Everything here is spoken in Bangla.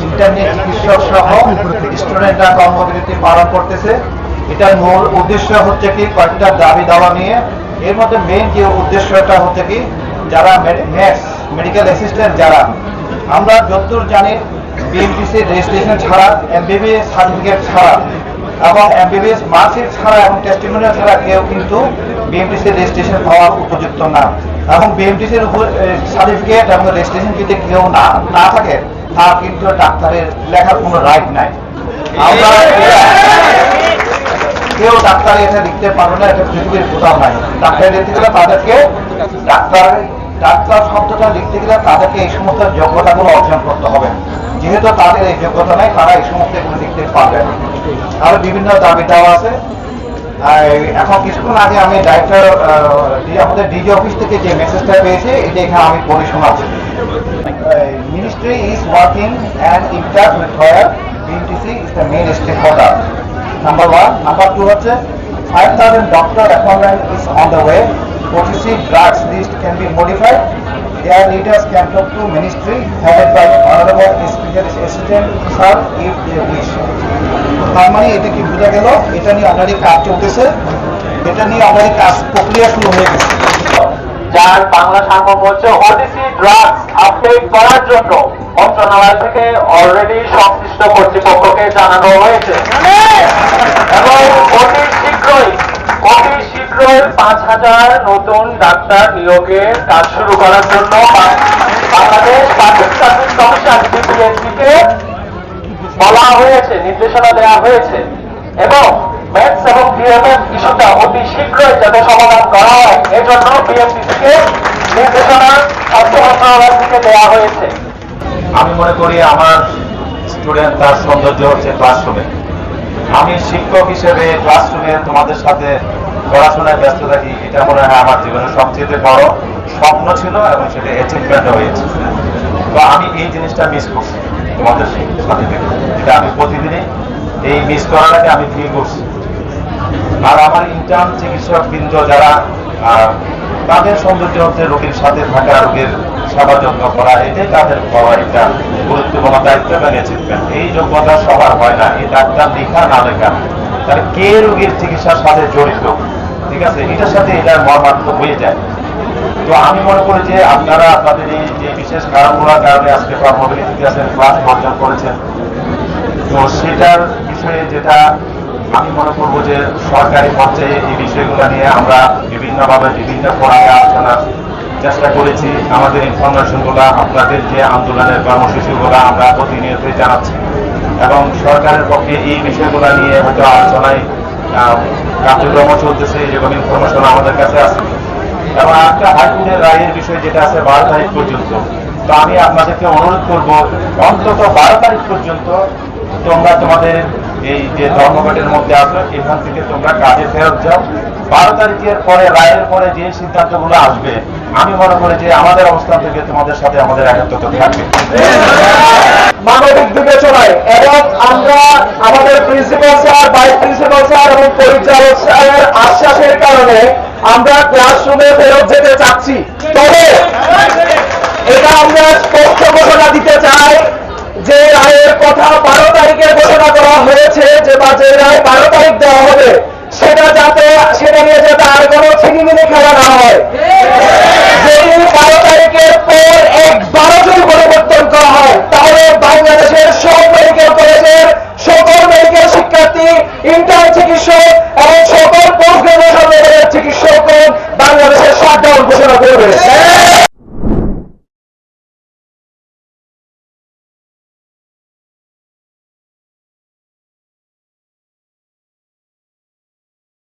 ইন্টারনেট চিকিৎসক সহ স্টুডেন্টরা কর্মবিরতি পালন করতেছে। এটার মূল উদ্দেশ্য হচ্ছে কি কয়েকটা দাবি দাওয়া নিয়ে। এর মধ্যে মেইন যে উদ্দেশ্যটা হচ্ছে কি যারা মেডিকেল অ্যাসিস্ট্যান্ট যারা আমরা যতদূর জানি বিএমটিসি রেজিস্ট্রেশন ছাড়া এমবিবিএস সার্টিফিকেট ছাড়া এবং এমবিবিএস মার্কশিট ছাড়া এবং টেস্টিমোনিয়াল ছাড়া কেউ কিন্তু বিএমটিসি রেজিস্ট্রেশন হওয়ার উপযুক্ত না। এবং বিএমটিসির উপর সার্টিফিকেট এবং রেজিস্ট্রেশন যদি কেউ না থাকে তার কিন্তু ডাক্তারের লেখার কোনো রাইট নাই। আমরা কেউ ডাক্তার এটা লিখতে পারবে না, এটা পৃথিবীর কোথাও নাই। ডাক্তার লিখতে গেলে তাদেরকে ডাক্তার শব্দটা লিখতে গেলে তাদেরকে এই সমস্ত যোগ্যতাগুলো অর্জন করতে হবে। যেহেতু তাদের এই যোগ্যতা নেই তারা এই সমস্ত এগুলো লিখতে পারবে না। আরো বিভিন্ন দাবি দেওয়া আছে। এখন কিছুক্ষণ আগে আমি ডাইরেক্টর আমাদের ডিজি অফিস থেকে যে মেসেজটা পেয়েছি এটা এখানে আমি পড়ে শোনাচ্ছি। Ministry is working and in touch with where BMTC is the main stakeholder. Number 1 number 2 হচ্ছে 5,000 doctor appointment is on the way. OTC drugs list can be modified. Their leaders can talk to ministry headed by honorable special assistant sir if they wish. তার মানে এটা কি বোঝা গেল? এটা নিয়ে অলরেডি কাজ চলতেছে, এটা নিয়ে অলরেডি কাজ প্রক্রিয়া শুরু হয়ে গেছে। যার বাংলা সার্বভৌম হচ্ছে ওটিসি ড্রাগস আপডেট করার জন্য মন্ত্রণালয় থেকে অলরেডি সংশ্লিষ্ট কর্তৃপক্ষকে জানানো হয়েছে এবং অতি শীঘ্রই 5,000 নতুন ডাক্তার নিয়োগের কাজ শুরু করার জন্য বাংলাদেশ পাবলিক সার্ভিস কমিশন বিপিএসসিকে বলা হয়েছে, নির্দেশনা দেওয়া হয়েছে এবং ম্যাথস এবং ডিএমএস ইস্যুটা অতি শীঘ্রই যাতে সমাধান করা হয় এজন্য বিএমটিসিকে নির্দেশনা স্বাস্থ্য মন্ত্রণালয় থেকে দেওয়া হয়েছে। আমি মনে করি আমার স্টুডেন্ট তার সৌন্দর্য হচ্ছে ক্লাসরুমে। আমি শিক্ষক হিসেবে ক্লাসরুমে তোমাদের সাথে পড়াশোনায় ব্যস্ত থাকি, এটা মনে হয় আমার জীবনের সবচেয়ে বড় স্বপ্ন ছিল এবং সেটা অ্যাচিভমেন্ট হয়েছে। তো আমি এই জিনিসটা মিস করছি তোমাদের সাথে থেকে, এটা আমি প্রতিদিনই এই মিস করাটাকে আমি ফিল করছি। আর আমার ইন্টার্ন চিকিৎসক বৃন্দ যারা তাদের সৌন্দর্য হচ্ছে রোগীর সাথে থাকা, রোগীর সেবা যত্ন করা, এটাই তাদের বড় একটা গুরুত্বপূর্ণ দায়িত্ব এবং অ্যাচিভমেন্ট। এই যোগ্যতা সবার হয় না, এই ডাক্তার লেখা না লেখা, তাহলে কে রোগীর চিকিৎসার সাথে জড়িত, ঠিক আছে, এটার সাথে এটার মর্মার্থ হয়ে যায়। তো আমি মনে করি যে আপনারা আপনাদের এই যে বিশেষ কারণগুলোর কারণে আজকে কর্মবিরতিতে আছেন, ক্লাস বর্জন করেছেন, তো সেটার বিষয়ে যেটা আমি মনে করবো যে সরকারি পর্যায়ে এই বিষয়গুলো নিয়ে আমরা বিভিন্নভাবে বিভিন্ন ফোরামে আলোচনার চেষ্টা করেছি। আমাদের ইনফরমেশনগুলো আপনাদের যে আন্দোলনের কর্মসূচিগুলো আমরা প্রতিনিয়তই জানাচ্ছি এবং সরকারের পক্ষে এই বিষয়গুলো নিয়ে হয়তো আলোচনায় কার্যক্রম চলতেছে, এরকম ইনফরমেশন আমাদের কাছে আছে। এবং একটা হাইকোর্টের রায়ের বিষয় যেটা আছে 12 তারিখ পর্যন্ত, তো আমি আপনাদেরকে অনুরোধ করবো অন্তত 12 তারিখ পর্যন্ত তোমরা তোমাদের এই যে ধর্মঘটের মধ্যে আসবে এখান থেকে তোমরা কাজে ফেরত যাও। 12 তারিখের পরে রায়ের পরে যে সিদ্ধান্তগুলো আসবে আমি মনে করি যে আমাদের অবস্থান থেকে তোমাদের সাথে আমাদের একাত্মতা থাকবে মানবিক বিবেচনায়। এবং আমরা আমাদের principal sir, vice principal sir এবং পরিচালক স্যারের আশ্বাসের কারণে আমরা ক্লাসরুমে ফেরত যেতে চাচ্ছি। তবে এটা আমরা স্পষ্ট ঘোষণা দিতে চাই যে রায়ের কথা 12 তারিখে ঘোষণা করা হয়েছে, যে বা যে রায় 12 তারিখ দেওয়া হবে সেটা নিয়ে যাতে আর কোনো ছিনিমিনি খেলা না হয়। যদি 12 তারিখের পর একবারও যদি পরিবর্তন করা হয় তাহলে বাংলাদেশের সব মেডিকেল কলেজের সকল মেডিকেল শিক্ষার্থী ইন্টার্ন